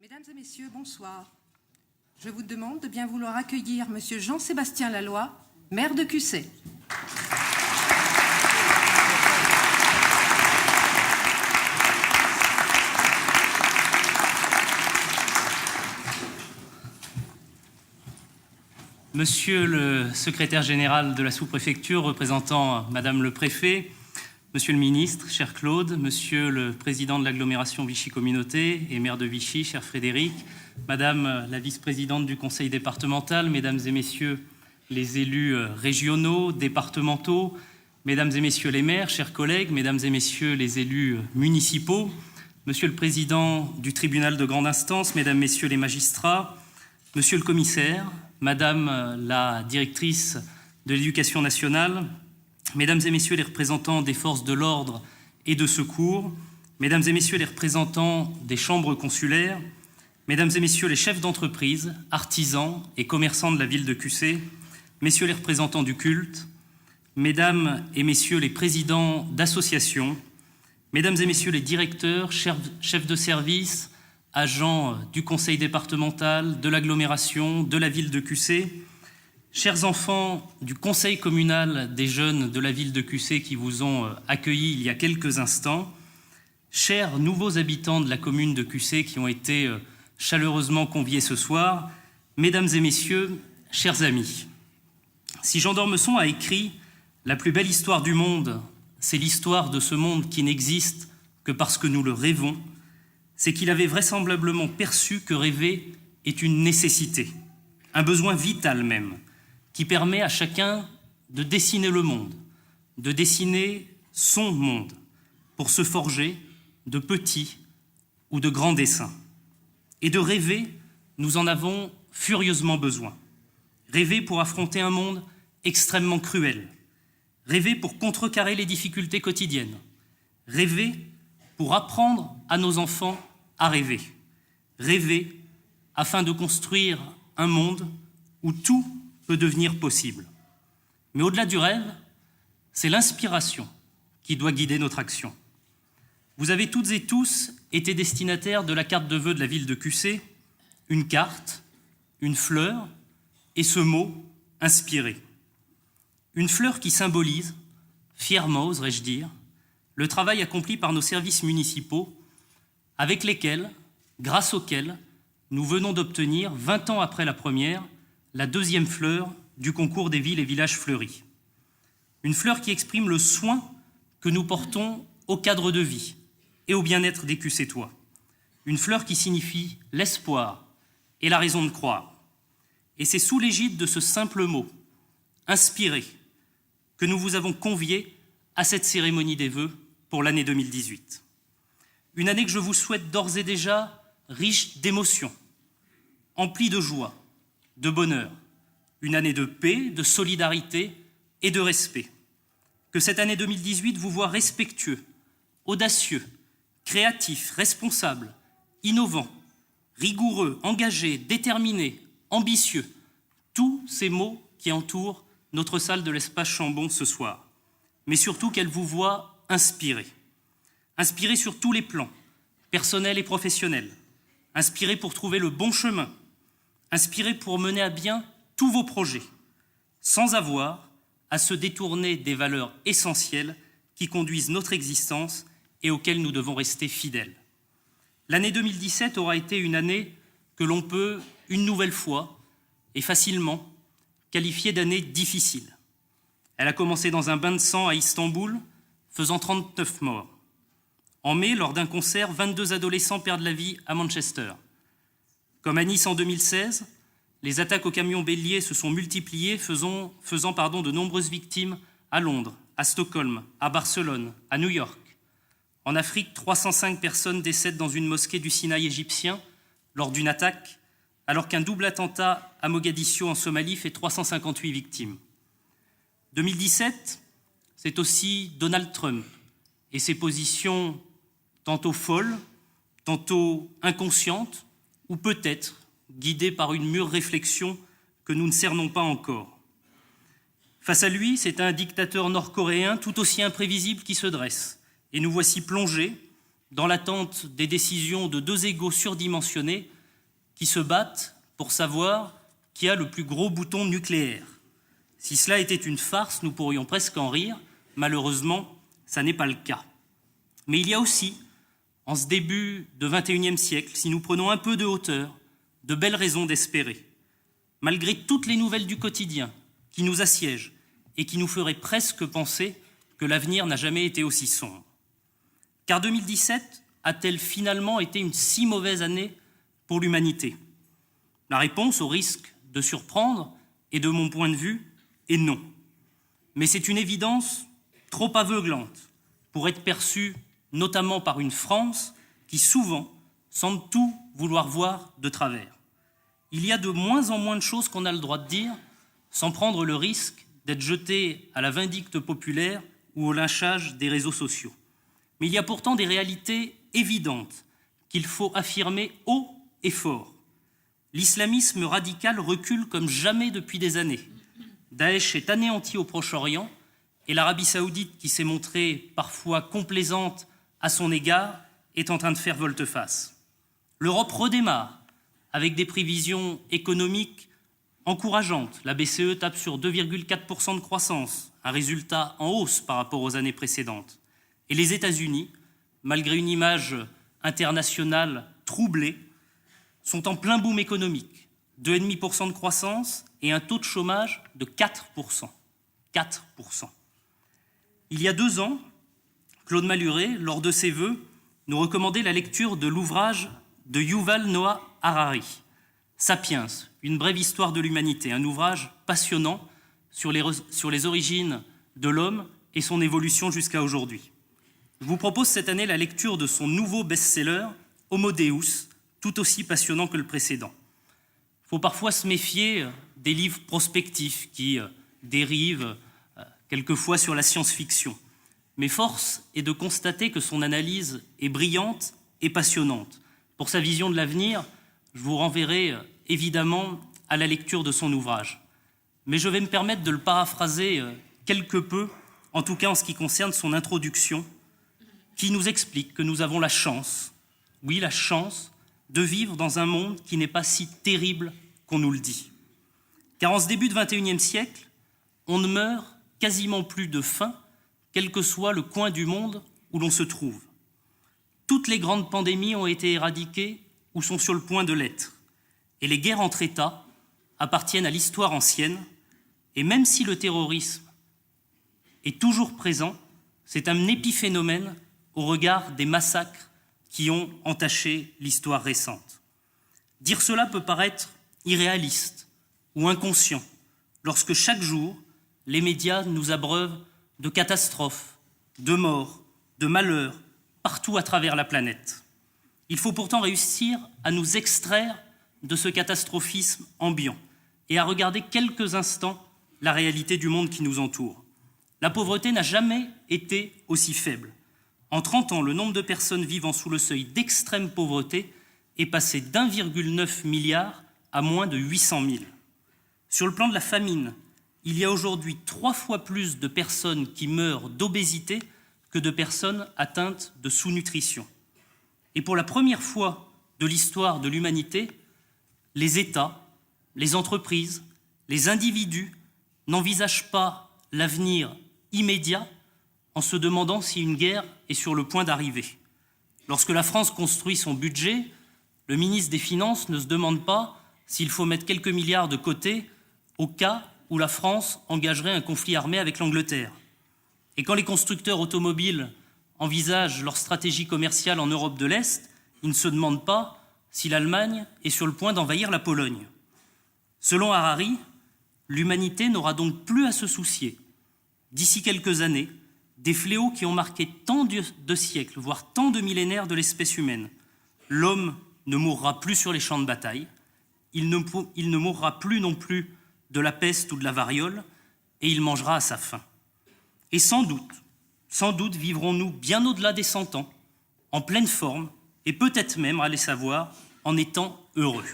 Mesdames et messieurs, bonsoir. Je vous demande de bien vouloir accueillir Monsieur Jean-Sébastien Laloy, maire de Cussey. Monsieur le secrétaire général de la sous-préfecture, représentant Madame le préfet, Monsieur le ministre, cher Claude, Monsieur le président de l'agglomération Vichy Communauté et maire de Vichy, cher Frédéric, Madame la vice-présidente du conseil départemental, Mesdames et Messieurs les élus régionaux, départementaux, Mesdames et Messieurs les maires, chers collègues, Mesdames et Messieurs les élus municipaux, Monsieur le président du tribunal de grande instance, Mesdames, Messieurs les magistrats, Monsieur le commissaire, Madame la directrice de l'Éducation nationale, Mesdames et Messieurs les représentants des forces de l'ordre et de secours, Mesdames et Messieurs les représentants des chambres consulaires, Mesdames et Messieurs les chefs d'entreprise, artisans et commerçants de la ville de Cussey, Messieurs les représentants du culte, Mesdames et Messieurs les présidents d'associations, Mesdames et Messieurs les directeurs, chefs de service, agents du conseil départemental, de l'agglomération, de la ville de Cussey, chers enfants du conseil communal des jeunes de la ville de Cussey qui vous ont accueillis il y a quelques instants, chers nouveaux habitants de la commune de Cussey qui ont été chaleureusement conviés ce soir, Mesdames et Messieurs, chers amis. Si Jean d'Ormesson a écrit « La plus belle histoire du monde, c'est l'histoire de ce monde qui n'existe que parce que nous le rêvons », c'est qu'il avait vraisemblablement perçu que rêver est une nécessité, un besoin vital même, qui permet à chacun de dessiner le monde, de dessiner son monde, pour se forger de petits ou de grands dessins. Et de rêver, nous en avons furieusement besoin. Rêver pour affronter un monde extrêmement cruel. Rêver pour contrecarrer les difficultés quotidiennes. Rêver pour apprendre à nos enfants à rêver. Rêver afin de construire un monde où tout peut devenir possible. Mais au-delà du rêve, c'est l'inspiration qui doit guider notre action. Vous avez toutes et tous été destinataires de la carte de vœux de la ville de Cussey, une carte, une fleur et ce mot « inspiré ». Une fleur qui symbolise, fièrement oserais-je dire, le travail accompli par nos services municipaux avec lesquels, grâce auxquels, nous venons d'obtenir, 20 ans après la première, la deuxième fleur du concours des villes et villages fleuris. Une fleur qui exprime le soin que nous portons au cadre de vie et au bien-être des Cusseytois. Une fleur qui signifie l'espoir et la raison de croire. Et c'est sous l'égide de ce simple mot, inspiré, que nous vous avons conviés à cette cérémonie des vœux pour l'année 2018. Une année que je vous souhaite d'ores et déjà riche d'émotions, emplie de joie, de bonheur, une année de paix, de solidarité et de respect. Que cette année 2018 vous voit respectueux, audacieux, créatif, responsable, innovant, rigoureux, engagé, déterminé, ambitieux, tous ces mots qui entourent notre salle de l'espace Chambon ce soir. Mais surtout qu'elle vous voit inspiré. Inspiré sur tous les plans, personnels et professionnels. Inspiré pour trouver le bon chemin. Inspiré pour mener à bien tous vos projets, sans avoir à se détourner des valeurs essentielles qui conduisent notre existence et auxquelles nous devons rester fidèles. L'année 2017 aura été une année que l'on peut, une nouvelle fois, et facilement, qualifier d'année difficile. Elle a commencé dans un bain de sang à Istanbul, faisant 39 morts. En mai, lors d'un concert, 22 adolescents perdent la vie à Manchester. Comme à Nice en 2016, les attaques aux camions béliers se sont multipliées, faisant de nombreuses victimes à Londres, à Stockholm, à Barcelone, à New York. En Afrique, 305 personnes décèdent dans une mosquée du Sinaï égyptien lors d'une attaque, alors qu'un double attentat à Mogadiscio en Somalie fait 358 victimes. 2017, c'est aussi Donald Trump et ses positions tantôt folles, tantôt inconscientes, ou peut-être guidées par une mûre réflexion que nous ne cernons pas encore. Face à lui, c'est un dictateur nord-coréen tout aussi imprévisible qui se dresse, et nous voici plongés dans l'attente des décisions de deux égos surdimensionnés qui se battent pour savoir qui a le plus gros bouton nucléaire. Si cela était une farce, nous pourrions presque en rire. Malheureusement, ça n'est pas le cas. Mais il y a aussi, en ce début de XXIe siècle, si nous prenons un peu de hauteur, de belles raisons d'espérer. Malgré toutes les nouvelles du quotidien qui nous assiègent et qui nous feraient presque penser que l'avenir n'a jamais été aussi sombre. Car 2017 a-t-elle finalement été une si mauvaise année pour l'humanité? La réponse, au risque de surprendre, et de mon point de vue, est non. Mais c'est une évidence trop aveuglante pour être perçue notamment par une France qui souvent semble tout vouloir voir de travers. Il y a de moins en moins de choses qu'on a le droit de dire sans prendre le risque d'être jeté à la vindicte populaire ou au lynchage des réseaux sociaux. Mais il y a pourtant des réalités évidentes qu'il faut affirmer haut et fort. L'islamisme radical recule comme jamais depuis des années. Daesh est anéanti au Proche-Orient et l'Arabie saoudite, qui s'est montrée parfois complaisante à son égard, est en train de faire volte-face. L'Europe redémarre avec des prévisions économiques encourageantes. La BCE tape sur 2,4% de croissance, un résultat en hausse par rapport aux années précédentes. Et les États-Unis, malgré une image internationale troublée, sont en plein boom économique, 2,5% de croissance et un taux de chômage de 4%. 4%. Il y a 2 ans, Claude Malhuret, lors de ses vœux, nous recommandait la lecture de l'ouvrage de Yuval Noah Harari, Sapiens, une brève histoire de l'humanité, un ouvrage passionnant sur les origines de l'homme et son évolution jusqu'à aujourd'hui. Je vous propose cette année la lecture de son nouveau best-seller, Homo Deus, tout aussi passionnant que le précédent. Il faut parfois se méfier des livres prospectifs qui dérivent quelquefois sur la science-fiction. Mais force est de constater que son analyse est brillante et passionnante. Pour sa vision de l'avenir, je vous renverrai évidemment à la lecture de son ouvrage. Mais je vais me permettre de le paraphraser quelque peu, en tout cas en ce qui concerne son introduction, qui nous explique que nous avons la chance, oui la chance, de vivre dans un monde qui n'est pas si terrible qu'on nous le dit. Car en ce début de XXIe siècle, on ne meurt quasiment plus de faim, quel que soit le coin du monde où l'on se trouve. Toutes les grandes pandémies ont été éradiquées ou sont sur le point de l'être. Et les guerres entre États appartiennent à l'histoire ancienne. Et même si le terrorisme est toujours présent, c'est un épiphénomène au regard des massacres qui ont entaché l'histoire récente. Dire cela peut paraître irréaliste ou inconscient lorsque chaque jour, les médias nous abreuvent de catastrophes, de morts, de malheurs, partout à travers la planète. Il faut pourtant réussir à nous extraire de ce catastrophisme ambiant et à regarder quelques instants la réalité du monde qui nous entoure. La pauvreté n'a jamais été aussi faible. En 30 ans, le nombre de personnes vivant sous le seuil d'extrême pauvreté est passé d'1,9 milliard à moins de 800 000. Sur le plan de la famine, il y a aujourd'hui 3 fois plus de personnes qui meurent d'obésité que de personnes atteintes de sous-nutrition. Et pour la première fois de l'histoire de l'humanité, les États, les entreprises, les individus n'envisagent pas l'avenir immédiat en se demandant si une guerre est sur le point d'arriver. Lorsque la France construit son budget, le ministre des Finances ne se demande pas s'il faut mettre quelques milliards de côté au cas où la France engagerait un conflit armé avec l'Angleterre. Et quand les constructeurs automobiles envisagent leur stratégie commerciale en Europe de l'Est, ils ne se demandent pas si l'Allemagne est sur le point d'envahir la Pologne. Selon Harari, l'humanité n'aura donc plus à se soucier, d'ici quelques années, des fléaux qui ont marqué tant de siècles, voire tant de millénaires de l'espèce humaine. L'homme ne mourra plus sur les champs de bataille, il ne mourra plus non plus de la peste ou de la variole, et il mangera à sa faim. Et sans doute vivrons-nous bien au-delà des 100 ans, en pleine forme, et peut-être même, allez savoir, en étant heureux.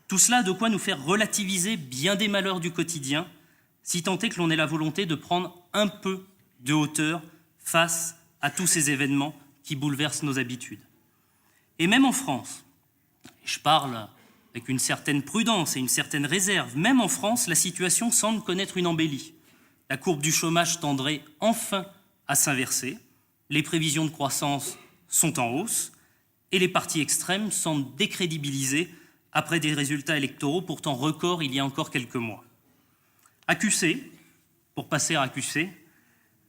Tout cela a de quoi nous faire relativiser bien des malheurs du quotidien, si tant est que l'on ait la volonté de prendre un peu de hauteur face à tous ces événements qui bouleverse nos habitudes. Et même en France, et je parle avec une certaine prudence et une certaine réserve, même en France, la situation semble connaître une embellie. La courbe du chômage tendrait enfin à s'inverser, les prévisions de croissance sont en hausse, et les partis extrêmes semblent décrédibilisés après des résultats électoraux pourtant records il y a encore quelques mois. À QC, pour passer à QC,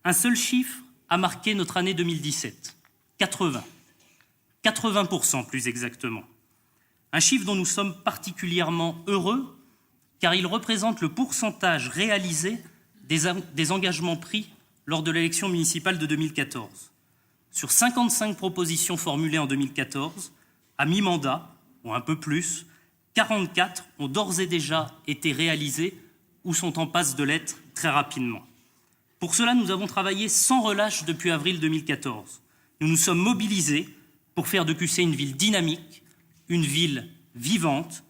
un seul chiffre a marqué notre année 2017, 80. 80% plus exactement. Un chiffre dont nous sommes particulièrement heureux car il représente le pourcentage réalisé des engagements pris lors de l'élection municipale de 2014. Sur 55 propositions formulées en 2014, à mi-mandat, ou un peu plus, 44 ont d'ores et déjà été réalisées ou sont en passe de l'être très rapidement. Pour cela, nous avons travaillé sans relâche depuis avril 2014. Nous nous sommes mobilisés pour faire de QC une ville dynamique, une ville vivante,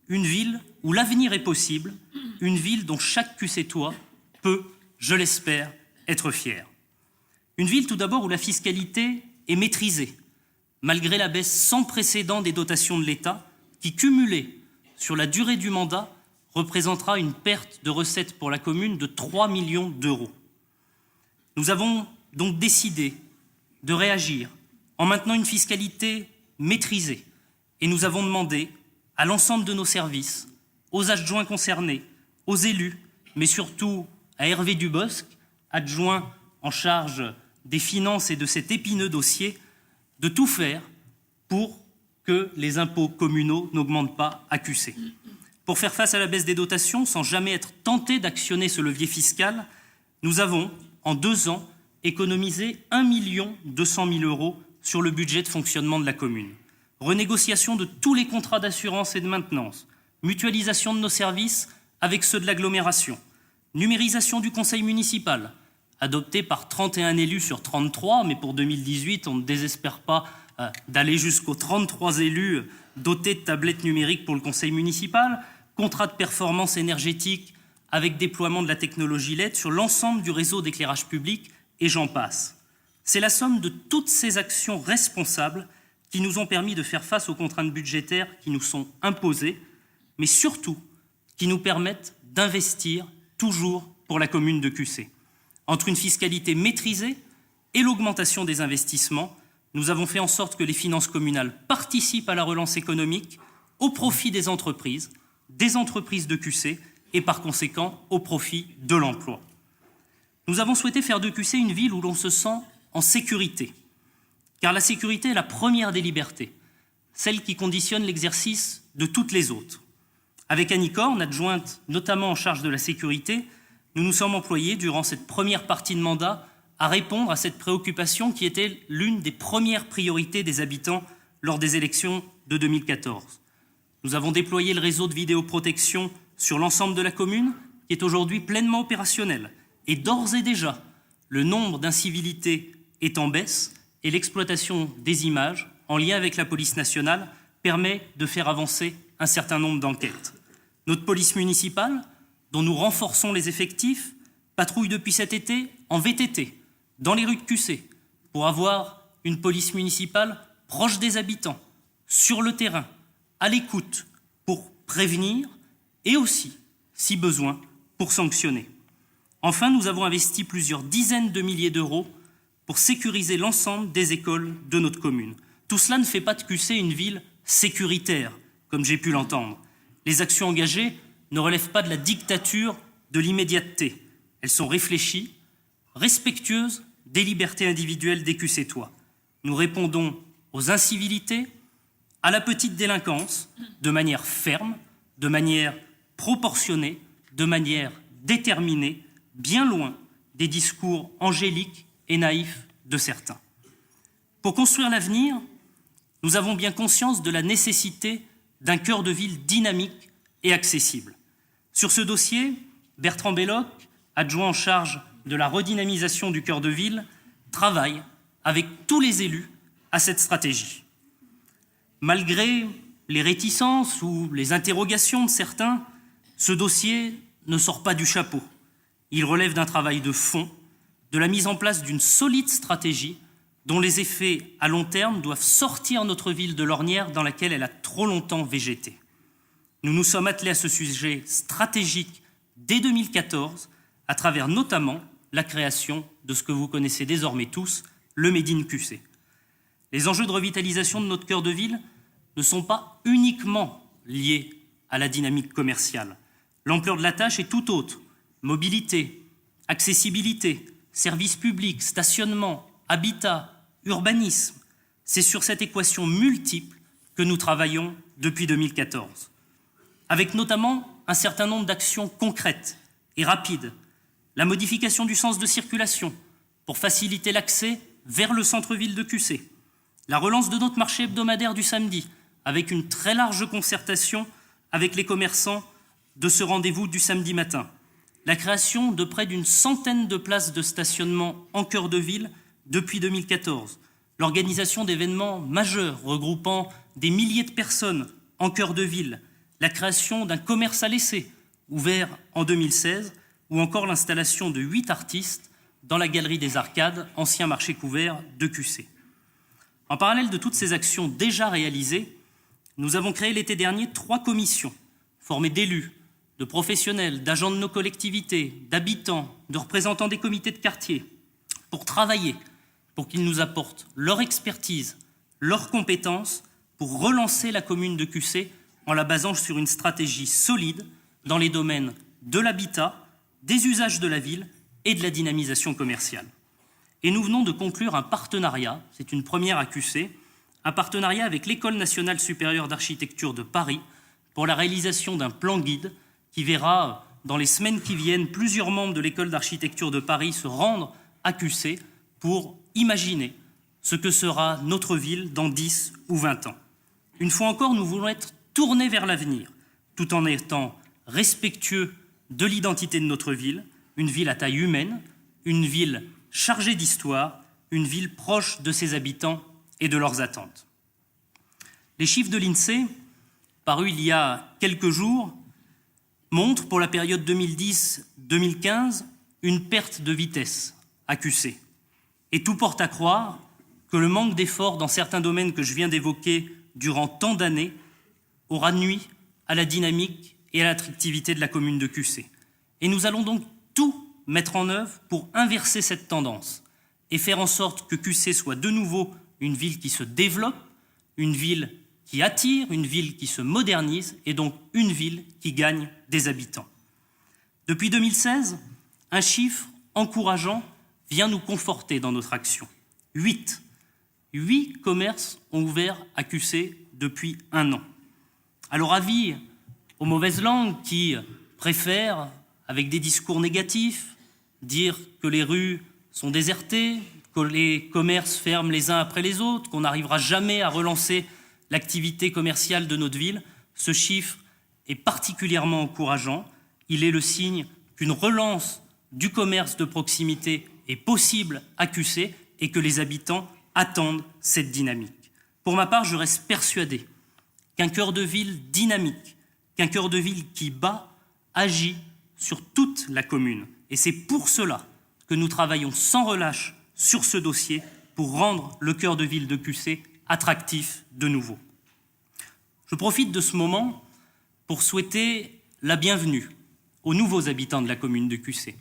une ville où l'avenir est possible, une ville dont chaque QCtois peut, je l'espère, être fier. Une ville tout d'abord où la fiscalité est maîtrisée, malgré la baisse sans précédent des dotations de l'État, qui, cumulée sur la durée du mandat, représentera une perte de recettes pour la commune de 3 millions d'euros. Nous avons donc décidé de réagir en maintenant une fiscalité maîtrisée et nous avons demandé à l'ensemble de nos services, aux adjoints concernés, aux élus, mais surtout à Hervé Dubosc, adjoint en charge des finances et de cet épineux dossier, de tout faire pour que les impôts communaux n'augmentent pas à QC. Pour faire face à la baisse des dotations, sans jamais être tenté d'actionner ce levier fiscal, nous avons, en 2 ans, économisé 1 200 000 € sur le budget de fonctionnement de la commune. Renégociation de tous les contrats d'assurance et de maintenance, mutualisation de nos services avec ceux de l'agglomération, numérisation du conseil municipal, adopté par 31 élus sur 33, mais pour 2018, on ne désespère pas d'aller jusqu'aux 33 élus dotés de tablettes numériques pour le conseil municipal, contrat de performance énergétique avec déploiement de la technologie LED sur l'ensemble du réseau d'éclairage public, et j'en passe. C'est la somme de toutes ces actions responsables qui nous ont permis de faire face aux contraintes budgétaires qui nous sont imposées, mais surtout qui nous permettent d'investir toujours pour la commune de QC. Entre une fiscalité maîtrisée et l'augmentation des investissements, nous avons fait en sorte que les finances communales participent à la relance économique au profit des entreprises de QC et par conséquent au profit de l'emploi. Nous avons souhaité faire de QC une ville où l'on se sent en sécurité, car la sécurité est la première des libertés, celle qui conditionne l'exercice de toutes les autres. Avec Annie Corne, adjointe notamment en charge de la sécurité, nous nous sommes employés durant cette première partie de mandat à répondre à cette préoccupation qui était l'une des premières priorités des habitants lors des élections de 2014. Nous avons déployé le réseau de vidéoprotection sur l'ensemble de la commune, qui est aujourd'hui pleinement opérationnel. Et d'ores et déjà, le nombre d'incivilités est en baisse et l'exploitation des images, en lien avec la police nationale, permet de faire avancer un certain nombre d'enquêtes. Notre police municipale, dont nous renforçons les effectifs, patrouille depuis cet été en VTT, dans les rues de QC, pour avoir une police municipale proche des habitants, sur le terrain, à l'écoute, pour prévenir et aussi, si besoin, pour sanctionner. Enfin, nous avons investi plusieurs dizaines de milliers d'euros pour sécuriser l'ensemble des écoles de notre commune. Tout cela ne fait pas de QC une ville sécuritaire, comme j'ai pu l'entendre. Les actions engagées ne relèvent pas de la dictature de l'immédiateté. Elles sont réfléchies, respectueuses des libertés individuelles des QCtois. Nous répondons aux incivilités, à la petite délinquance, de manière ferme, de manière proportionnée, de manière déterminée, bien loin des discours angéliques et naïfs de certains. Pour construire l'avenir, nous avons bien conscience de la nécessité d'un cœur de ville dynamique et accessible. Sur ce dossier, Bertrand Belloc, adjoint en charge de la redynamisation du cœur de ville, travaille avec tous les élus à cette stratégie. Malgré les réticences ou les interrogations de certains, ce dossier ne sort pas du chapeau. Il relève d'un travail de fond, de la mise en place d'une solide stratégie dont les effets à long terme doivent sortir notre ville de l'ornière dans laquelle elle a trop longtemps végété. Nous nous sommes attelés à ce sujet stratégique dès 2014, à travers notamment la création de ce que vous connaissez désormais tous, le Made in QC. Les enjeux de revitalisation de notre cœur de ville ne sont pas uniquement liés à la dynamique commerciale. L'ampleur de la tâche est tout autre. Mobilité, accessibilité, services publics, stationnement, habitat, urbanisme. C'est sur cette équation multiple que nous travaillons depuis 2014, avec notamment un certain nombre d'actions concrètes et rapides. La modification du sens de circulation pour faciliter l'accès vers le centre-ville de QC. La relance de notre marché hebdomadaire du samedi, avec une très large concertation avec les commerçants de ce rendez-vous du samedi matin. La création de près d'une centaine de places de stationnement en cœur de ville depuis 2014. L'organisation d'événements majeurs regroupant des milliers de personnes en cœur de ville. La création d'un commerce à l'essai, ouvert en 2016, ou encore l'installation de 8 artistes dans la Galerie des Arcades, ancien marché couvert de QC. En parallèle de toutes ces actions déjà réalisées, nous avons créé l'été dernier 3 commissions formées d'élus, de professionnels, d'agents de nos collectivités, d'habitants, de représentants des comités de quartier, pour travailler, pour qu'ils nous apportent leur expertise, leurs compétences, pour relancer la commune de QC en la basant sur une stratégie solide dans les domaines de l'habitat, des usages de la ville et de la dynamisation commerciale. Et nous venons de conclure un partenariat, c'est une première à QC, un partenariat avec l'École nationale supérieure d'architecture de Paris pour la réalisation d'un plan guide qui verra, dans les semaines qui viennent, plusieurs membres de l'École d'architecture de Paris se rendre à QC pour imaginer ce que sera notre ville dans 10 ou 20 ans. Une fois encore, nous voulons être tournés vers l'avenir, tout en étant respectueux de l'identité de notre ville, une ville à taille humaine, une ville chargée d'histoire, une ville proche de ses habitants et de leurs attentes. Les chiffres de l'INSEE, parus il y a quelques jours, montrent pour la période 2010-2015 une perte de vitesse à QC. Et tout porte à croire que le manque d'efforts dans certains domaines que je viens d'évoquer durant tant d'années aura nui à la dynamique et à l'attractivité de la commune de QC. Et nous allons donc tout mettre en œuvre pour inverser cette tendance et faire en sorte que QC soit de nouveau une ville qui se développe, une ville qui attire, une ville qui se modernise et donc une ville qui gagne des habitants. Depuis 2016, un chiffre encourageant vient nous conforter dans notre action. 8 commerces ont ouvert à QC depuis 1 an. Alors avis aux mauvaises langues qui préfèrent, avec des discours négatifs, dire que les rues sont désertées, que les commerces ferment les uns après les autres, qu'on n'arrivera jamais à relancer l'activité commerciale de notre ville, ce chiffre est particulièrement encourageant. Il est le signe qu'une relance du commerce de proximité est possible à QC et que les habitants attendent cette dynamique. Pour ma part, je reste persuadé qu'un cœur de ville dynamique, qu'un cœur de ville qui bat, agit sur toute la commune. Et c'est pour cela que nous travaillons sans relâche sur ce dossier pour rendre le cœur de ville de QC attractif de nouveau. Je profite de ce moment pour souhaiter la bienvenue aux nouveaux habitants de la commune de QC.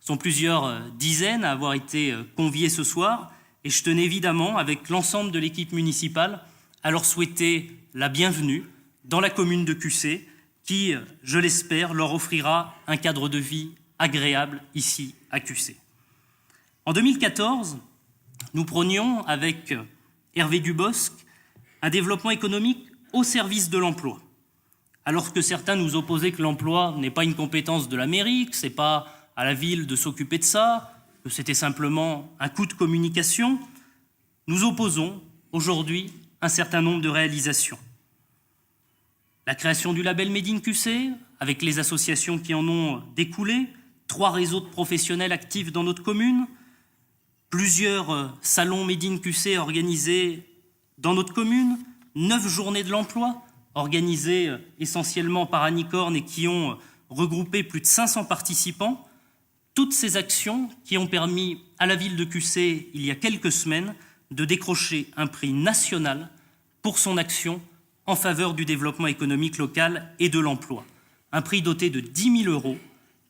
Ce sont plusieurs dizaines à avoir été conviés ce soir et je tenais évidemment, avec l'ensemble de l'équipe municipale, à leur souhaiter la bienvenue dans la commune de QC qui, je l'espère, leur offrira un cadre de vie agréable ici à QC. En 2014, nous prônions avec Hervé Dubosc un développement économique au service de l'emploi. Alors que certains nous opposaient que l'emploi n'est pas une compétence de la mairie, que ce n'est pas à la ville de s'occuper de ça, que c'était simplement un coup de communication, nous opposons aujourd'hui un certain nombre de réalisations. La création du label Made in QC, avec les associations qui en ont découlé, 3 réseaux de professionnels actifs dans notre commune, plusieurs salons Made in QC organisés dans notre commune, 9 journées de l'emploi organisées essentiellement par Anicorn et qui ont regroupé plus de 500 participants. Toutes ces actions qui ont permis à la ville de QC, il y a quelques semaines, de décrocher un prix national pour son action en faveur du développement économique local et de l'emploi. Un prix doté de 10 000 €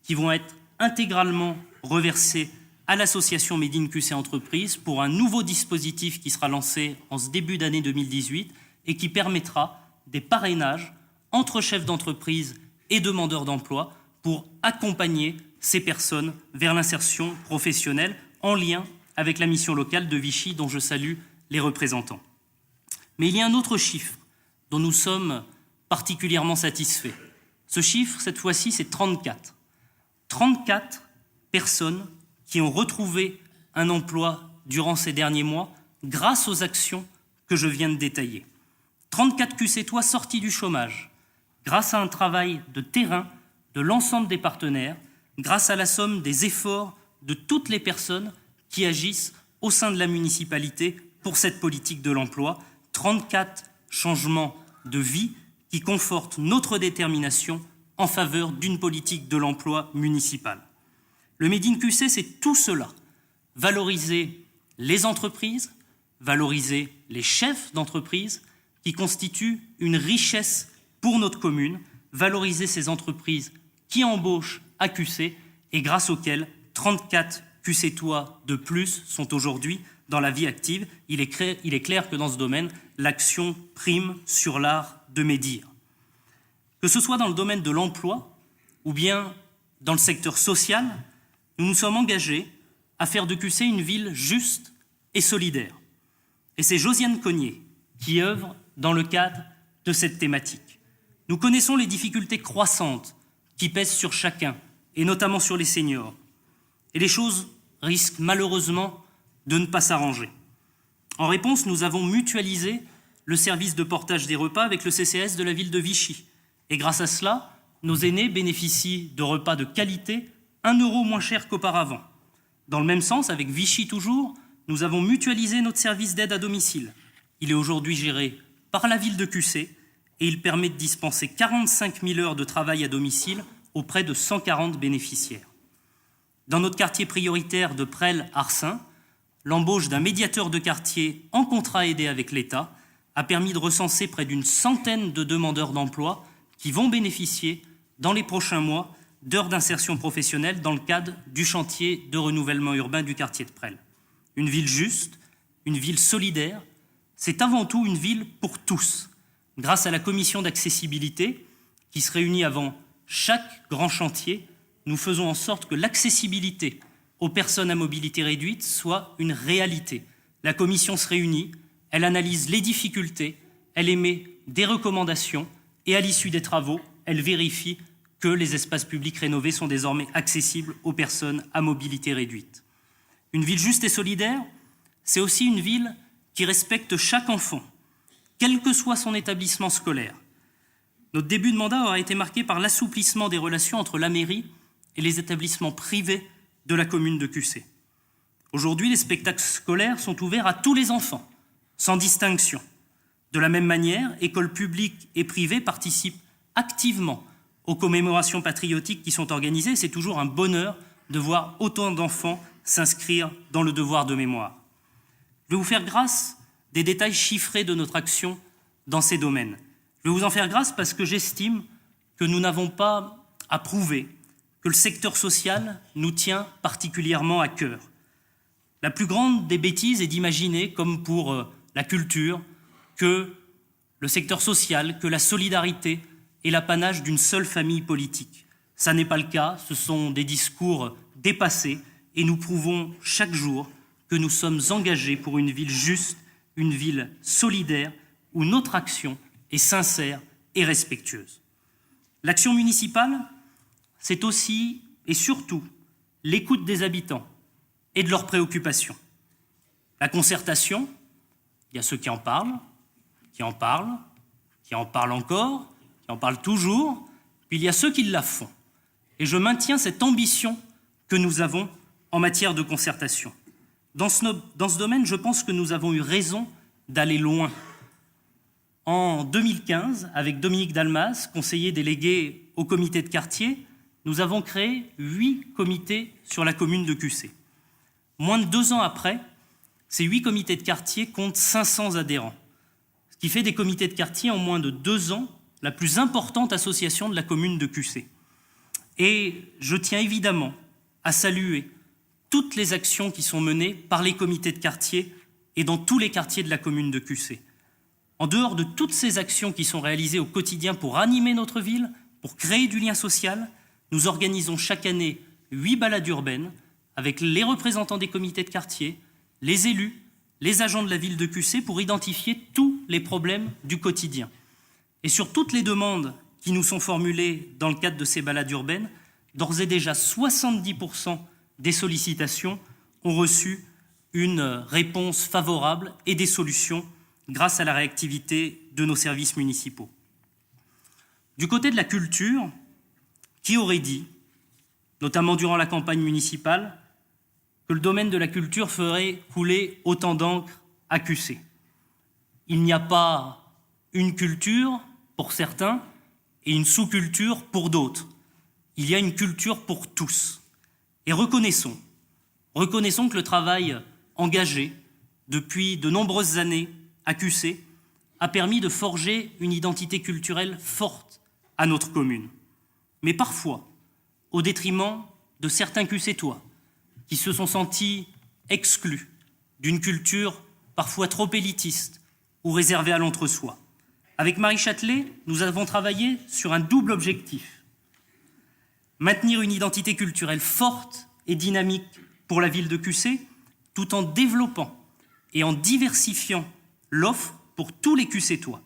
qui vont être intégralement reversés à l'association Made in QC Entreprises pour un nouveau dispositif qui sera lancé en ce début d'année 2018 et qui permettra des parrainages entre chefs d'entreprise et demandeurs d'emploi pour accompagner ces personnes vers l'insertion professionnelle en lien avec la mission locale de Vichy dont je salue les représentants. Mais il y a un autre chiffre dont nous sommes particulièrement satisfaits. Ce chiffre, cette fois-ci, c'est 34. 34 personnes qui ont retrouvé un emploi durant ces derniers mois grâce aux actions que je viens de détailler. 34 QCtois sortis du chômage, grâce à un travail de terrain de l'ensemble des partenaires, grâce à la somme des efforts de toutes les personnes qui agissent au sein de la municipalité pour cette politique de l'emploi, 34 changements de vie qui confortent notre détermination en faveur d'une politique de l'emploi municipale. Le Made in QC, c'est tout cela. Valoriser les entreprises, valoriser les chefs d'entreprise qui constituent une richesse pour notre commune, valoriser ces entreprises qui embauchent à QC et grâce auxquelles 34 QCtois de plus sont aujourd'hui dans la vie active. Il est clair que dans ce domaine, l'action prime sur l'art de médire. Que ce soit dans le domaine de l'emploi ou bien dans le secteur social, nous nous sommes engagés à faire de QC une ville juste et solidaire. Et c'est Josiane Cognier qui œuvre dans le cadre de cette thématique. Nous connaissons les difficultés croissantes qui pèsent sur chacun, et notamment sur les seniors. Et les choses risquent malheureusement de ne pas s'arranger. En réponse, nous avons mutualisé le service de portage des repas avec le CCAS de la ville de Vichy. Et grâce à cela, nos aînés bénéficient de repas de qualité 1 € moins cher qu'auparavant. Dans le même sens, avec Vichy toujours, nous avons mutualisé notre service d'aide à domicile. Il est aujourd'hui géré par la ville de QC et il permet de dispenser 45 000 heures de travail à domicile auprès de 140 bénéficiaires. Dans notre quartier prioritaire de Presles-Arcin, l'embauche d'un médiateur de quartier en contrat aidé avec l'État a permis de recenser près d'une centaine de demandeurs d'emploi qui vont bénéficier dans les prochains mois d'heures d'insertion professionnelle dans le cadre du chantier de renouvellement urbain du quartier de Presles. Une ville juste, une ville solidaire, c'est avant tout une ville pour tous. Grâce à la commission d'accessibilité qui se réunit avant chaque grand chantier, nous faisons en sorte que l'accessibilité aux personnes à mobilité réduite soit une réalité. La commission se réunit, elle analyse les difficultés, elle émet des recommandations et à l'issue des travaux, elle vérifie que les espaces publics rénovés sont désormais accessibles aux personnes à mobilité réduite. Une ville juste et solidaire, c'est aussi une ville qui respecte chaque enfant, quel que soit son établissement scolaire. Notre début de mandat aura été marqué par l'assouplissement des relations entre la mairie et les établissements privés de la commune de QC. Aujourd'hui, les spectacles scolaires sont ouverts à tous les enfants, sans distinction. De la même manière, écoles publiques et privées participent activement aux commémorations patriotiques qui sont organisées. C'est toujours un bonheur de voir autant d'enfants s'inscrire dans le devoir de mémoire. Je vais vous faire grâce des détails chiffrés de notre action dans ces domaines. Je vais vous en faire grâce parce que j'estime que nous n'avons pas à prouver que le secteur social nous tient particulièrement à cœur. La plus grande des bêtises est d'imaginer, comme pour la culture, que le secteur social, que la solidarité est l'apanage d'une seule famille politique. Ça n'est pas le cas, ce sont des discours dépassés et nous prouvons chaque jour que nous sommes engagés pour une ville juste, une ville solidaire, où notre action est sincère et respectueuse. L'action municipale, c'est aussi et surtout l'écoute des habitants et de leurs préoccupations. La concertation, il y a ceux qui en parlent, qui en parlent, qui en parlent encore, qui en parlent toujours, puis il y a ceux qui la font. Et je maintiens cette ambition que nous avons en matière de concertation. Dans ce domaine, je pense que nous avons eu raison d'aller loin. En 2015, avec Dominique Dalmas, conseiller délégué au comité de quartier, nous avons créé 8 comités sur la commune de QC. Moins de 2 ans après, Ces 8 comités de quartier comptent 500 adhérents, ce qui fait des comités de quartier en moins de 2 ans la plus importante association de la commune de Cussé. Et je tiens évidemment à saluer toutes les actions qui sont menées par les comités de quartier et dans tous les quartiers de la commune de Cussé. En dehors de toutes ces actions qui sont réalisées au quotidien pour animer notre ville, pour créer du lien social, nous organisons chaque année 8 balades urbaines avec les représentants des comités de quartier, les élus, les agents de la ville de Cussé pour identifier tous les problèmes du quotidien. Et sur toutes les demandes qui nous sont formulées dans le cadre de ces balades urbaines, d'ores et déjà 70% des sollicitations ont reçu une réponse favorable et des solutions grâce à la réactivité de nos services municipaux. Du côté de la culture, qui aurait dit, notamment durant la campagne municipale, que le domaine de la culture ferait couler autant d'encre à Cussé? Il n'y a pas une culture pour certains et une sous-culture pour d'autres. Il y a une culture pour tous. Et reconnaissons que le travail engagé depuis de nombreuses années à Cussé a permis de forger une identité culturelle forte à notre commune. Mais parfois, au détriment de certains Cussétois qui se sont sentis exclus d'une culture parfois trop élitiste ou réservée à l'entre-soi. Avec Marie Châtelet, nous avons travaillé sur un double objectif. Maintenir une identité culturelle forte et dynamique pour la ville de Cussé, tout en développant et en diversifiant l'offre pour tous les Cussétois,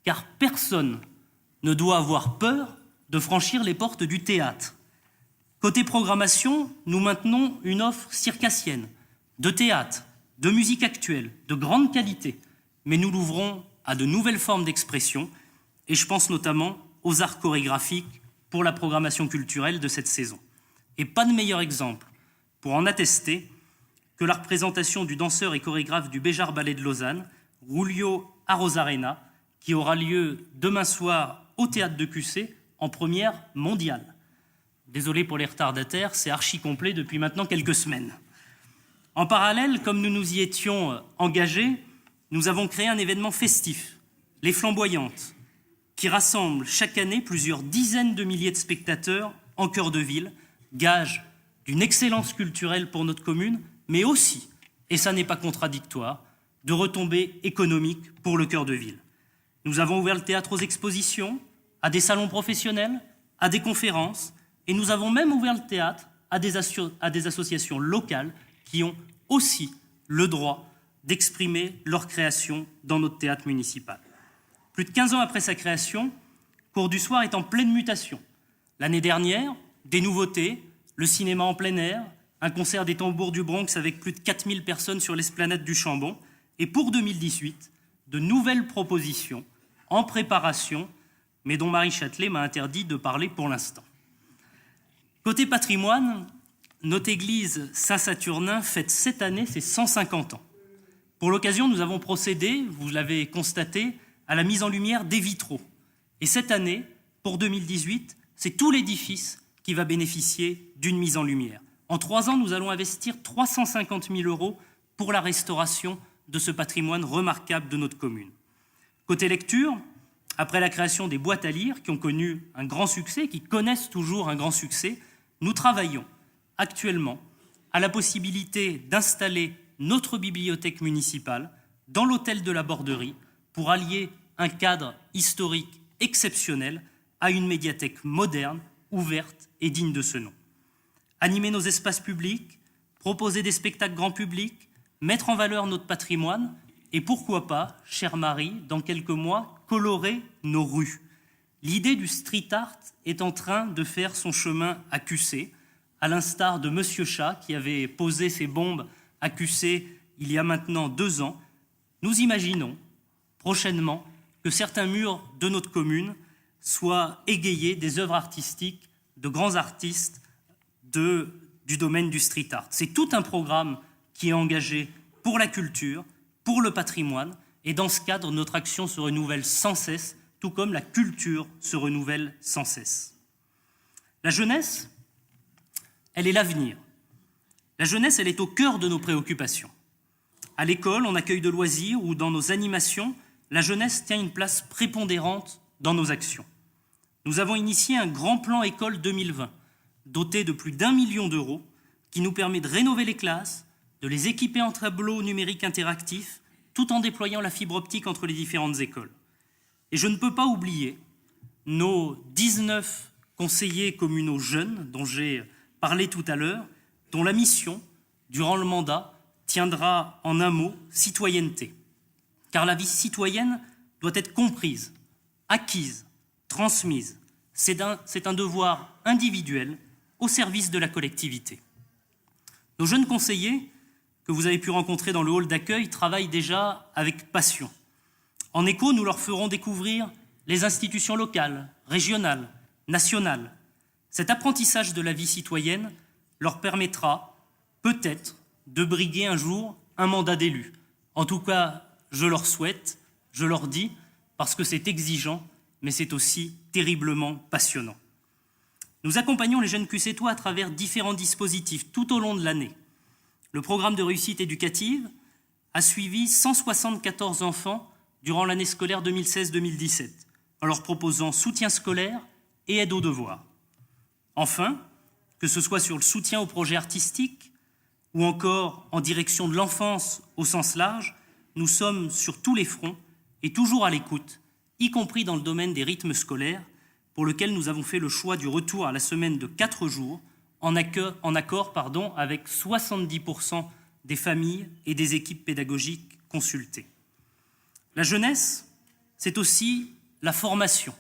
car personne ne doit avoir peur de franchir les portes du théâtre. Côté programmation, nous maintenons une offre circassienne, de théâtre, de musique actuelle, de grande qualité, mais nous l'ouvrons à de nouvelles formes d'expression, et je pense notamment aux arts chorégraphiques pour la programmation culturelle de cette saison. Et pas de meilleur exemple pour en attester que la représentation du danseur et chorégraphe du Béjar Ballet de Lausanne, Rulio Arrozarena, qui aura lieu demain soir au Théâtre de Cussé en première mondiale. Désolé pour les retardataires, c'est archi complet depuis maintenant quelques semaines. En parallèle, comme nous nous y étions engagés, nous avons créé un événement festif, les Flamboyantes, qui rassemble chaque année plusieurs dizaines de milliers de spectateurs en cœur de ville, gage d'une excellence culturelle pour notre commune, mais aussi, et ça n'est pas contradictoire, de retombées économiques pour le cœur de ville. Nous avons ouvert le théâtre aux expositions, à des salons professionnels, à des conférences, et nous avons même ouvert le théâtre à des associations locales qui ont aussi le droit d'exprimer leur création dans notre théâtre municipal. Plus de 15 ans après sa création, Cours du Soir est en pleine mutation. L'année dernière, des nouveautés, le cinéma en plein air, un concert des Tambours du Bronx avec plus de 4000 personnes sur l'esplanade du Chambon, et pour 2018, de nouvelles propositions en préparation, mais dont Marie Châtelet m'a interdit de parler pour l'instant. Côté patrimoine, notre église Saint-Saturnin fête cette année ses 150 ans. Pour l'occasion, nous avons procédé, vous l'avez constaté, à la mise en lumière des vitraux. Et cette année, pour 2018, c'est tout l'édifice qui va bénéficier d'une mise en lumière. En 3 ans, nous allons investir 350 000 € pour la restauration de ce patrimoine remarquable de notre commune. Côté lecture, après la création des boîtes à lire qui ont connu un grand succès, qui connaissent toujours un grand succès, nous travaillons actuellement à la possibilité d'installer notre bibliothèque municipale dans l'hôtel de la Borderie pour allier un cadre historique exceptionnel à une médiathèque moderne, ouverte et digne de ce nom. Animer nos espaces publics, proposer des spectacles grand public, mettre en valeur notre patrimoine et pourquoi pas, chère Marie, dans quelques mois, colorer nos rues. L'idée du street art est en train de faire son chemin à Cussé, à l'instar de Monsieur Chat qui avait posé ses bombes à Cussé il y a maintenant 2 ans. Nous imaginons prochainement que certains murs de notre commune soient égayés des œuvres artistiques de grands artistes du domaine du street art. C'est tout un programme qui est engagé pour la culture, pour le patrimoine, et dans ce cadre, notre action se renouvelle sans cesse, tout comme la culture se renouvelle sans cesse. La jeunesse, elle est l'avenir. La jeunesse, elle est au cœur de nos préoccupations. À l'école, en accueil de loisirs ou dans nos animations, la jeunesse tient une place prépondérante dans nos actions. Nous avons initié un grand plan École 2020, doté de plus d'1 million d'euros, qui nous permet de rénover les classes, de les équiper en tableaux numériques interactifs, tout en déployant la fibre optique entre les différentes écoles. Et je ne peux pas oublier nos 19 conseillers communaux jeunes, dont j'ai parlé tout à l'heure, dont la mission, durant le mandat, tiendra en un mot citoyenneté. Car la vie citoyenne doit être comprise, acquise, transmise. C'est un devoir individuel au service de la collectivité. Nos jeunes conseillers, que vous avez pu rencontrer dans le hall d'accueil, travaillent déjà avec passion. En écho, nous leur ferons découvrir les institutions locales, régionales, nationales. Cet apprentissage de la vie citoyenne leur permettra, peut-être, de briguer un jour un mandat d'élu. En tout cas, je leur souhaite, je leur dis, parce que c'est exigeant, mais c'est aussi terriblement passionnant. Nous accompagnons les jeunes QCtois à travers différents dispositifs tout au long de l'année. Le programme de réussite éducative a suivi 174 enfants durant l'année scolaire 2016-2017, en leur proposant soutien scolaire et aide aux devoirs. Enfin, que ce soit sur le soutien aux projets artistiques ou encore en direction de l'enfance au sens large, nous sommes sur tous les fronts et toujours à l'écoute, y compris dans le domaine des rythmes scolaires, pour lequel nous avons fait le choix du retour à la semaine de 4 jours, en accord avec 70% des familles et des équipes pédagogiques consultées. La jeunesse, c'est aussi la formation.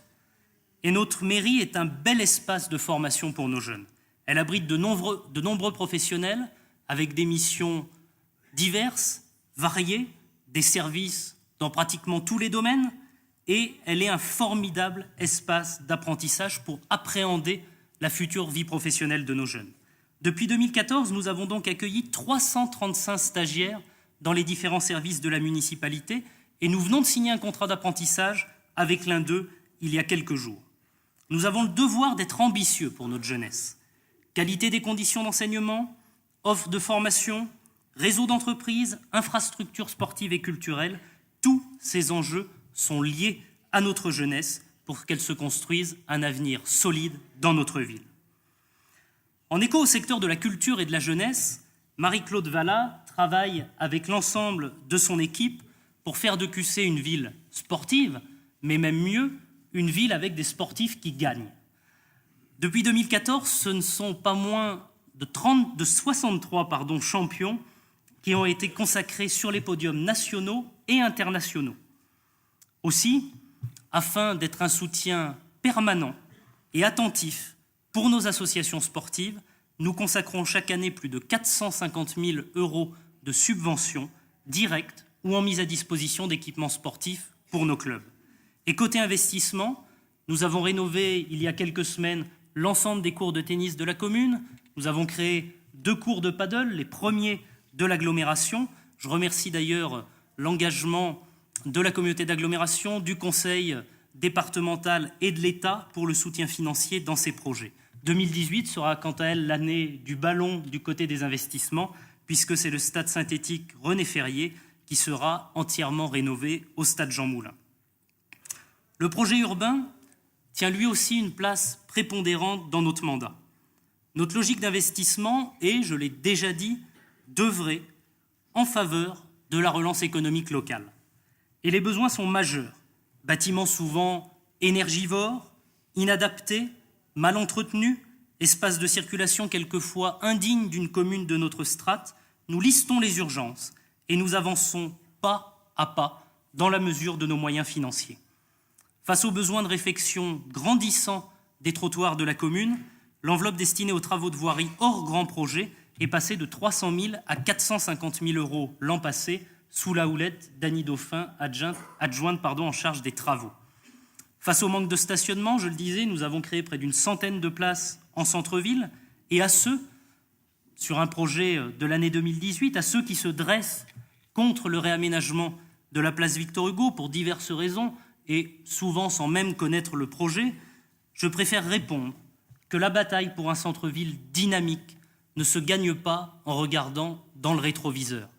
Et notre mairie est un bel espace de formation pour nos jeunes. Elle abrite de nombreux professionnels avec des missions diverses, variées, des services dans pratiquement tous les domaines, et elle est un formidable espace d'apprentissage pour appréhender la future vie professionnelle de nos jeunes. Depuis 2014, nous avons donc accueilli 335 stagiaires dans les différents services de la municipalité et nous venons de signer un contrat d'apprentissage avec l'un d'eux il y a quelques jours. Nous avons le devoir d'être ambitieux pour notre jeunesse. Qualité des conditions d'enseignement, offre de formation, réseau d'entreprises, infrastructures sportives et culturelles, tous ces enjeux sont liés à notre jeunesse pour qu'elle se construise un avenir solide dans notre ville. En écho au secteur de la culture et de la jeunesse, Marie-Claude Vallat travaille avec l'ensemble de son équipe pour faire de QC une ville sportive, mais même mieux, une ville avec des sportifs qui gagnent. Depuis 2014, ce ne sont pas moins de 63 champions qui ont été consacrés sur les podiums nationaux et internationaux. Aussi, afin d'être un soutien permanent et attentif pour nos associations sportives, nous consacrons chaque année plus de 450 000 € de subventions directes ou en mise à disposition d'équipements sportifs pour nos clubs. Et côté investissement, nous avons rénové il y a quelques semaines l'ensemble des cours de tennis de la commune. Nous avons créé 2 cours de paddle, les premiers de l'agglomération. Je remercie d'ailleurs l'engagement de la communauté d'agglomération, du conseil départemental et de l'État pour le soutien financier dans ces projets. 2018 sera quant à elle l'année du ballon du côté des investissements, puisque c'est le stade synthétique René Ferrier qui sera entièrement rénové au stade Jean Moulin. Le projet urbain tient lui aussi une place prépondérante dans notre mandat. Notre logique d'investissement est, je l'ai déjà dit, d'œuvrer en faveur de la relance économique locale. Et les besoins sont majeurs. Bâtiments souvent énergivores, inadaptés, mal entretenus, espaces de circulation quelquefois indignes d'une commune de notre strate, nous listons les urgences et nous avançons pas à pas dans la mesure de nos moyens financiers. Face aux besoins de réfection grandissants des trottoirs de la commune, l'enveloppe destinée aux travaux de voirie hors grand projet est passée de 300 000 à 450 000 € l'an passé, sous la houlette d'Annie Dauphin, adjointe en charge des travaux. Face au manque de stationnement, je le disais, nous avons créé près d'une centaine de places en centre-ville, et à ceux, sur un projet de l'année 2018, à ceux qui se dressent contre le réaménagement de la place Victor Hugo pour diverses raisons, et souvent sans même connaître le projet, je préfère répondre que la bataille pour un centre-ville dynamique ne se gagne pas en regardant dans le rétroviseur.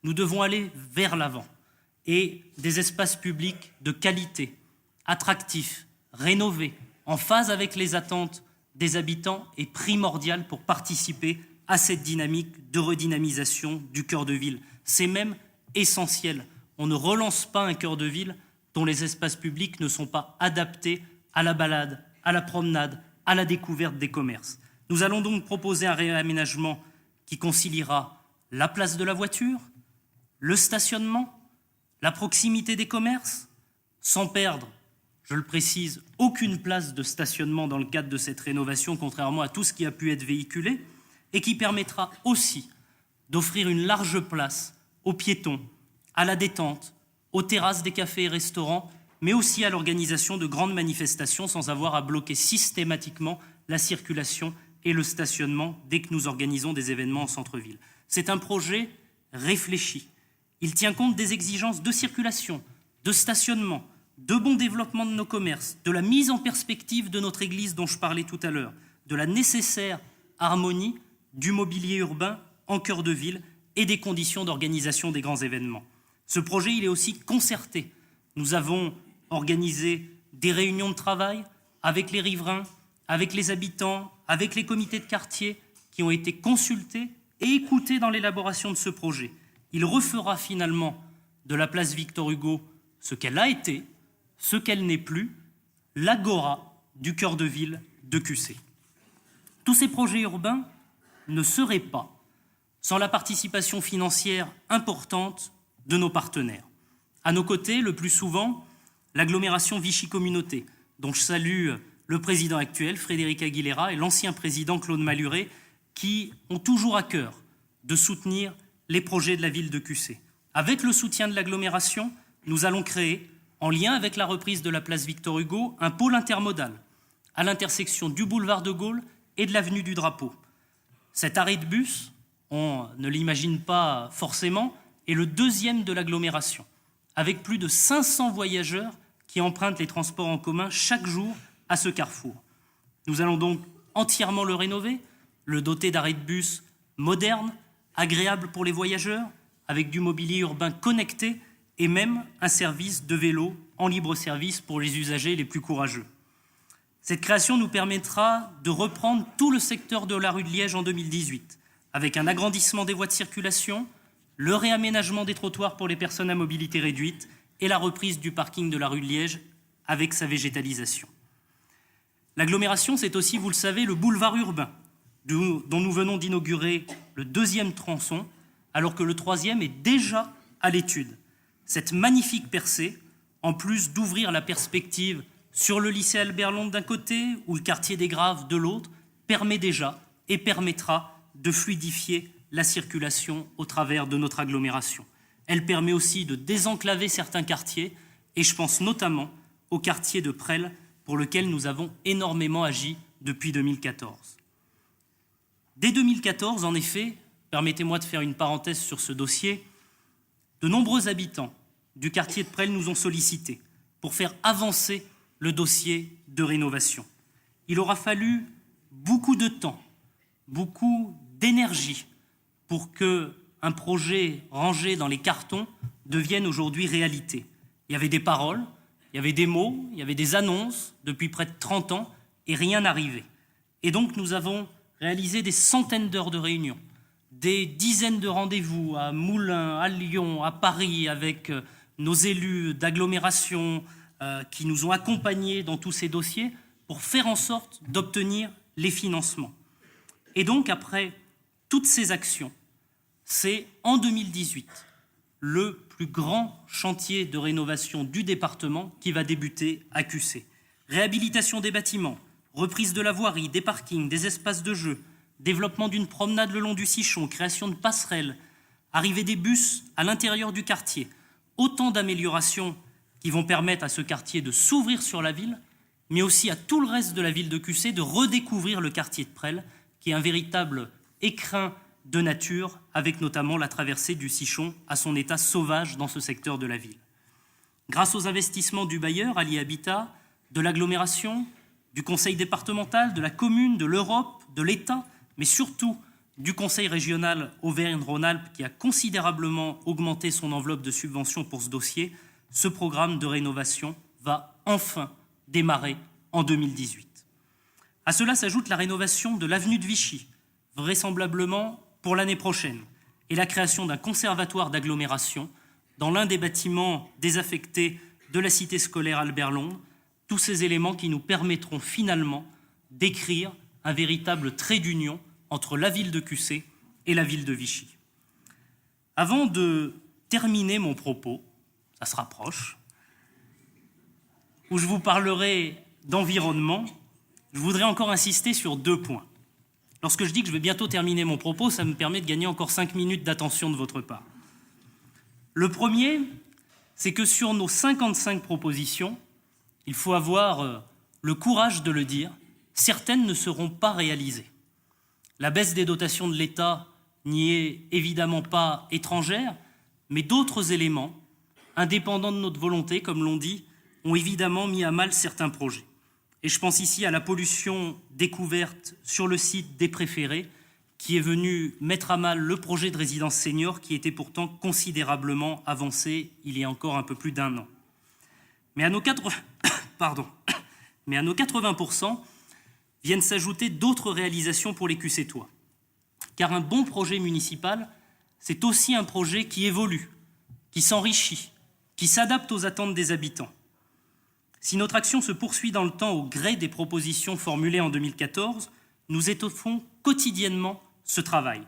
nous devons aller vers l'avant. Et des espaces publics de qualité, attractifs, rénovés, en phase avec les attentes des habitants est primordial pour participer à cette dynamique de redynamisation du cœur de ville. C'est même essentiel. On ne relance pas un cœur de ville dont les espaces publics ne sont pas adaptés à la balade, à la promenade, à la découverte des commerces. Nous allons donc proposer un réaménagement qui conciliera la place de la voiture, le stationnement, la proximité des commerces, sans perdre, je le précise, aucune place de stationnement dans le cadre de cette rénovation, contrairement à tout ce qui a pu être véhiculé, et qui permettra aussi d'offrir une large place aux piétons, à la détente, aux terrasses des cafés et restaurants, mais aussi à l'organisation de grandes manifestations sans avoir à bloquer systématiquement la circulation et le stationnement dès que nous organisons des événements en centre-ville. C'est un projet réfléchi. Il tient compte des exigences de circulation, de stationnement, de bon développement de nos commerces, de la mise en perspective de notre Église dont je parlais tout à l'heure, de la nécessaire harmonie du mobilier urbain en cœur de ville et des conditions d'organisation des grands événements. Ce projet, il est aussi concerté. Nous avons organisé des réunions de travail avec les riverains, avec les habitants, avec les comités de quartier qui ont été consultés et écoutés dans l'élaboration de ce projet. Il refera finalement de la place Victor Hugo ce qu'elle a été, ce qu'elle n'est plus, l'agora du cœur de ville de QC. Tous ces projets urbains ne seraient pas sans la participation financière importante de nos partenaires. À nos côtés, le plus souvent, l'agglomération Vichy Communauté, dont je salue le président actuel, Frédéric Aguilera, et l'ancien président Claude Malhuret, qui ont toujours à cœur de soutenir les projets de la ville de QC. Avec le soutien de l'agglomération, nous allons créer, en lien avec la reprise de la place Victor Hugo, un pôle intermodal à l'intersection du boulevard de Gaulle et de l'avenue du Drapeau. Cet arrêt de bus, on ne l'imagine pas forcément, est le deuxième de l'agglomération, avec plus de 500 voyageurs qui empruntent les transports en commun chaque jour à ce carrefour. Nous allons donc entièrement le rénover, le doter d'arrêts de bus modernes, agréables pour les voyageurs, avec du mobilier urbain connecté et même un service de vélo en libre service pour les usagers les plus courageux. Cette création nous permettra de reprendre tout le secteur de la rue de Liège en 2018, avec un agrandissement des voies de circulation, le réaménagement des trottoirs pour les personnes à mobilité réduite et la reprise du parking de la rue de Liège avec sa végétalisation. L'agglomération, c'est aussi, vous le savez, le boulevard urbain, dont nous venons d'inaugurer le 2e tronçon, alors que le 3e est déjà à l'étude. Cette magnifique percée, en plus d'ouvrir la perspective sur le lycée Albert Londres d'un côté ou le quartier des Graves de l'autre, permet déjà et permettra de fluidifier la circulation au travers de notre agglomération. Elle permet aussi de désenclaver certains quartiers, et je pense notamment au quartier de Presles, pour lequel nous avons énormément agi depuis 2014. Dès 2014, en effet, permettez-moi de faire une parenthèse sur ce dossier, de nombreux habitants du quartier de Presles nous ont sollicités pour faire avancer le dossier de rénovation. Il aura fallu beaucoup de temps, beaucoup d'énergie pour qu'un projet rangé dans les cartons devienne aujourd'hui réalité. Il y avait des paroles, il y avait des mots, il y avait des annonces depuis près de 30 ans et rien n'arrivait. Et donc nous avons réalisé des centaines d'heures de réunions, des dizaines de rendez-vous à Moulins, à Lyon, à Paris, avec nos élus d'agglomération qui nous ont accompagnés dans tous ces dossiers pour faire en sorte d'obtenir les financements. Et donc, après toutes ces actions, c'est en 2018 le plus grand chantier de rénovation du département qui va débuter à QC. Réhabilitation des bâtiments, reprise de la voirie, des parkings, des espaces de jeu, développement d'une promenade le long du Sichon, création de passerelles, arrivée des bus à l'intérieur du quartier. Autant d'améliorations qui vont permettre à ce quartier de s'ouvrir sur la ville, mais aussi à tout le reste de la ville de QC de redécouvrir le quartier de Presles, qui est un véritable écrin de nature, avec notamment la traversée du Sichon à son état sauvage dans ce secteur de la ville. Grâce aux investissements du bailleur, Ali Habitat, de l'agglomération, du conseil départemental, de la commune, de l'Europe, de l'État, mais surtout du Conseil régional Auvergne-Rhône-Alpes qui a considérablement augmenté son enveloppe de subventions pour ce dossier, ce programme de rénovation va enfin démarrer en 2018. À cela s'ajoute la rénovation de l'avenue de Vichy, vraisemblablement pour l'année prochaine, et la création d'un conservatoire d'agglomération dans l'un des bâtiments désaffectés de la cité scolaire Albert Londres, tous ces éléments qui nous permettront finalement d'écrire un véritable trait d'union entre la ville de Cussey et la ville de Vichy. Avant de terminer mon propos, ça se rapproche, où je vous parlerai d'environnement, je voudrais encore insister sur 2 points. Lorsque je dis que je vais bientôt terminer mon propos, ça me permet de gagner encore 5 minutes d'attention de votre part. Le premier, c'est que sur nos 55 propositions, il faut avoir le courage de le dire, certaines ne seront pas réalisées. La baisse des dotations de l'État n'y est évidemment pas étrangère, mais d'autres éléments, indépendants de notre volonté, comme l'on dit, ont évidemment mis à mal certains projets. Et je pense ici à la pollution découverte sur le site des Préférés, qui est venue mettre à mal le projet de résidence senior qui était pourtant considérablement avancé il y a encore un peu plus d'1 an. Mais à nos 80% viennent s'ajouter d'autres réalisations pour les Cussétois. Car un bon projet municipal, c'est aussi un projet qui évolue, qui s'enrichit, qui s'adapte aux attentes des habitants. Si notre action se poursuit dans le temps au gré des propositions formulées en 2014, nous étoffons quotidiennement ce travail.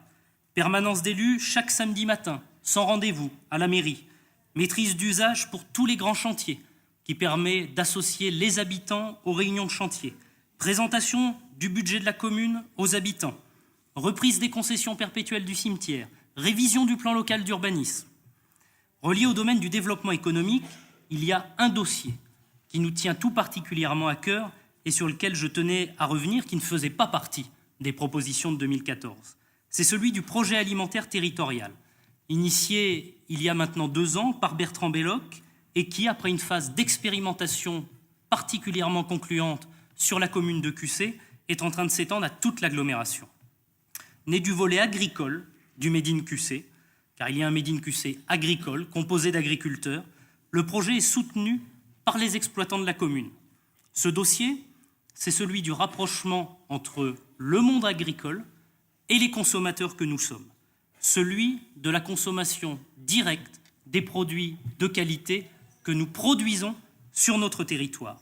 Permanence d'élus chaque samedi matin, sans rendez-vous, à la mairie. Maîtrise d'usage pour tous les grands chantiers, qui permet d'associer les habitants aux réunions de chantier. Présentation du budget de la commune aux habitants. Reprise des concessions perpétuelles du cimetière. Révision du plan local d'urbanisme. Relié au domaine du développement économique, il y a un dossier qui nous tient tout particulièrement à cœur et sur lequel je tenais à revenir, qui ne faisait pas partie des propositions de 2014. C'est celui du projet alimentaire territorial, initié il y a maintenant 2 ans par Bertrand Belloc et qui, après une phase d'expérimentation particulièrement concluante sur la commune de Cussey, est en train de s'étendre à toute l'agglomération. Né du volet agricole du Made in Cussey, car il y a un Made in Cussey agricole, composé d'agriculteurs, le projet est soutenu par les exploitants de la commune. Ce dossier, c'est celui du rapprochement entre le monde agricole et les consommateurs que nous sommes, celui de la consommation directe des produits de qualité que nous produisons sur notre territoire.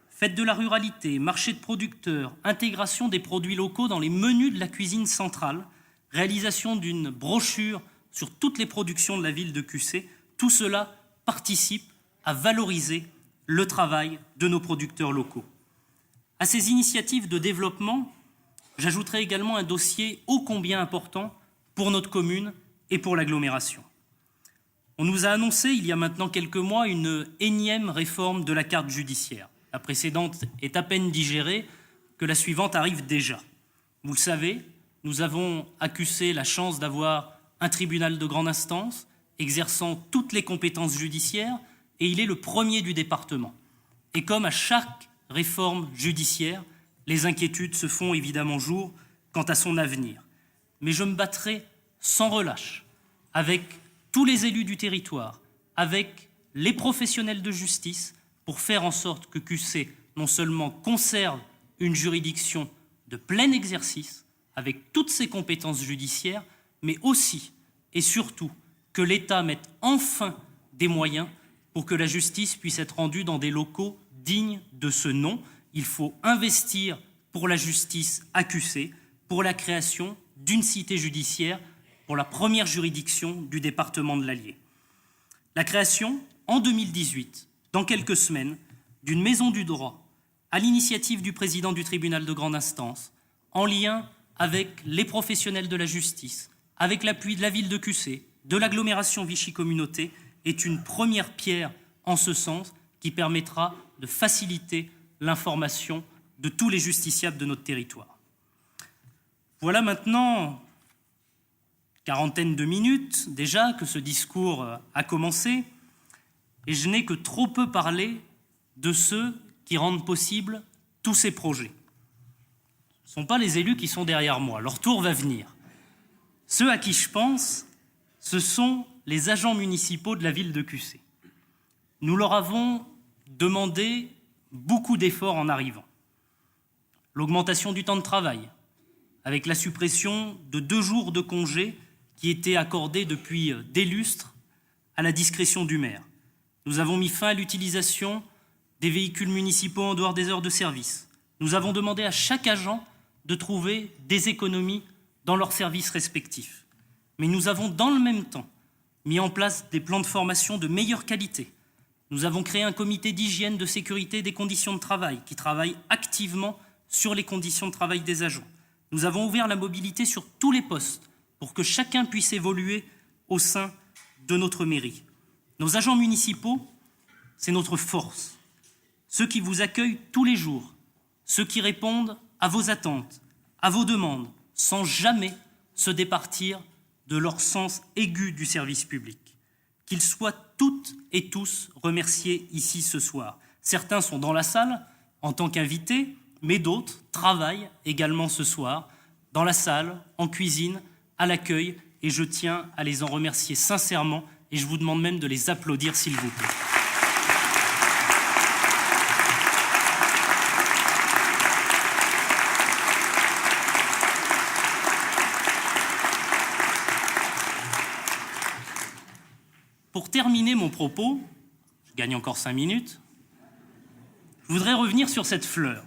Fête de la ruralité, marché de producteurs, intégration des produits locaux dans les menus de la cuisine centrale, réalisation d'une brochure sur toutes les productions de la ville de Cussey, tout cela participe à valoriser le travail de nos producteurs locaux. À ces initiatives de développement, j'ajouterai également un dossier ô combien important pour notre commune et pour l'agglomération. On nous a annoncé il y a maintenant quelques mois une énième réforme de la carte judiciaire. La précédente est à peine digérée que la suivante arrive déjà. Vous le savez, nous avons à Cussey la chance d'avoir un tribunal de grande instance exerçant toutes les compétences judiciaires et il est le premier du département. Et comme à chaque réforme judiciaire, les inquiétudes se font évidemment jour quant à son avenir. Mais je me battrai sans relâche avec tous les élus du territoire, avec les professionnels de justice, pour faire en sorte que Cussey non seulement conserve une juridiction de plein exercice, avec toutes ses compétences judiciaires, mais aussi et surtout que l'État mette enfin des moyens pour que la justice puisse être rendue dans des locaux dignes de ce nom. Il faut investir pour la justice à Cussey, pour la création d'une cité judiciaire, pour la première juridiction du département de l'Allier. La création, en 2018, dans quelques semaines, d'une maison du droit, à l'initiative du président du tribunal de grande instance, en lien avec les professionnels de la justice, avec l'appui de la ville de Cussey, de l'agglomération Vichy Communauté, est une première pierre en ce sens qui permettra de faciliter l'information de tous les justiciables de notre territoire. Voilà maintenant 40 de minutes déjà que ce discours a commencé et je n'ai que trop peu parlé de ceux qui rendent possible tous ces projets. Ce ne sont pas les élus qui sont derrière moi, leur tour va venir. Ceux à qui je pense, ce sont les agents municipaux de la ville de Cussé. Nous leur avons demandé beaucoup d'efforts en arrivant. L'augmentation du temps de travail, avec la suppression de 2 jours de congé qui étaient accordés depuis des lustres à la discrétion du maire. Nous avons mis fin à l'utilisation des véhicules municipaux en dehors des heures de service. Nous avons demandé à chaque agent de trouver des économies dans leurs services respectifs. Mais nous avons dans le même temps mis en place des plans de formation de meilleure qualité. Nous avons créé un comité d'hygiène, de sécurité et des conditions de travail qui travaille activement sur les conditions de travail des agents. Nous avons ouvert la mobilité sur tous les postes pour que chacun puisse évoluer au sein de notre mairie. Nos agents municipaux, c'est notre force. Ceux qui vous accueillent tous les jours, ceux qui répondent à vos attentes, à vos demandes, sans jamais se départir de leur sens aigu du service public. Qu'ils soient toutes et tous remerciés ici ce soir. Certains sont dans la salle en tant qu'invités, mais d'autres travaillent également ce soir, dans la salle, en cuisine, à l'accueil, et je tiens à les en remercier sincèrement, et je vous demande même de les applaudir s'il vous plaît. Pour terminer mon propos, je gagne encore 5 minutes, je voudrais revenir sur cette fleur.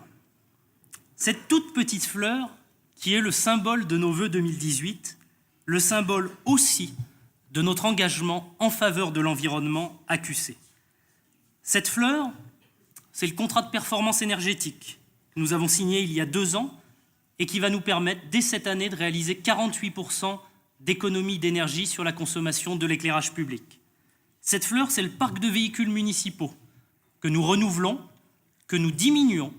Cette toute petite fleur qui est le symbole de nos vœux 2018, le symbole aussi de notre engagement en faveur de l'environnement à Cussé. Cette fleur, c'est le contrat de performance énergétique que nous avons signé il y a 2 ans et qui va nous permettre, dès cette année, de réaliser 48% d'économie d'énergie sur la consommation de l'éclairage public. Cette fleur, c'est le parc de véhicules municipaux que nous renouvelons, que nous diminuons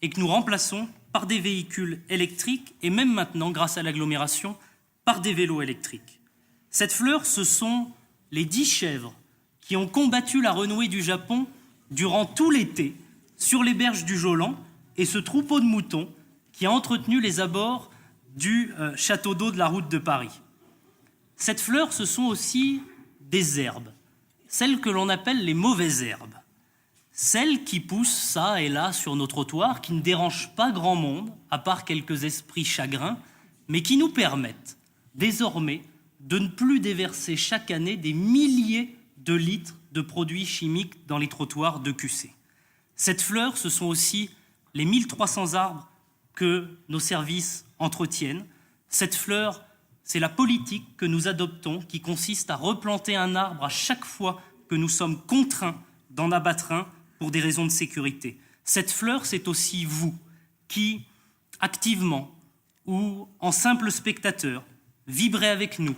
et que nous remplaçons par des véhicules électriques et même maintenant, grâce à l'agglomération, par des vélos électriques. Cette fleur, ce sont les 10 chèvres qui ont combattu la renouée du Japon durant tout l'été sur les berges du Jolan et ce troupeau de moutons qui a entretenu les abords du château d'eau de la route de Paris. Cette fleur, ce sont aussi des herbes, celles que l'on appelle les mauvaises herbes, celles qui poussent ça et là sur nos trottoirs, qui ne dérangent pas grand monde, à part quelques esprits chagrins, mais qui nous permettent désormais de ne plus déverser chaque année des milliers de litres de produits chimiques dans les trottoirs de Cussé. Cette fleur, ce sont aussi les 1300 arbres que nos services entretiennent. Cette fleur, c'est la politique que nous adoptons qui consiste à replanter un arbre à chaque fois que nous sommes contraints d'en abattre un pour des raisons de sécurité. Cette fleur, c'est aussi vous qui, activement ou en simple spectateur, vibrez avec nous,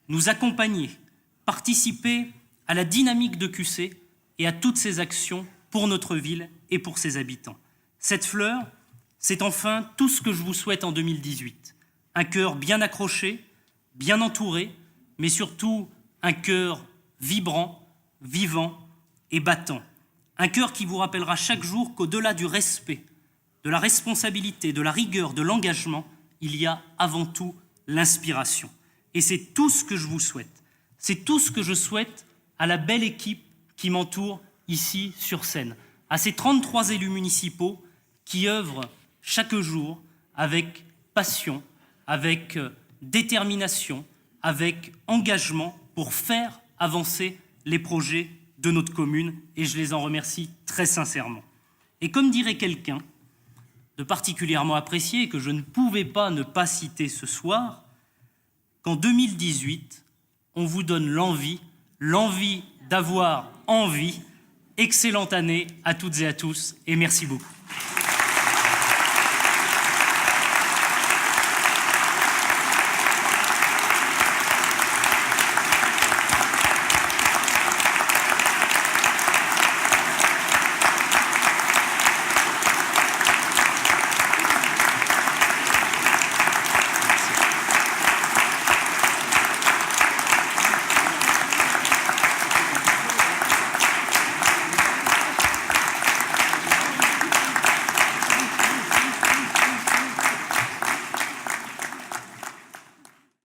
nous accompagnez, participez à la dynamique de Cussé et à toutes ces actions pour notre ville et pour ses habitants. Cette fleur, c'est enfin tout ce que je vous souhaite en 2018. Un cœur bien accroché, bien entouré, mais surtout un cœur vibrant, vivant et battant. Un cœur qui vous rappellera chaque jour qu'au-delà du respect, de la responsabilité, de la rigueur, de l'engagement, il y a avant tout l'inspiration. Et c'est tout ce que je vous souhaite. C'est tout ce que je souhaite à la belle équipe qui m'entoure ici sur scène, à ces 33 élus municipaux qui œuvrent chaque jour avec passion, avec détermination, avec engagement pour faire avancer les projets de notre commune, et je les en remercie très sincèrement. Et comme dirait quelqu'un de particulièrement apprécié et que je ne pouvais pas ne pas citer ce soir, qu'en 2018, on vous donne l'envie d'avoir envie. Excellente année à toutes et à tous, et merci beaucoup.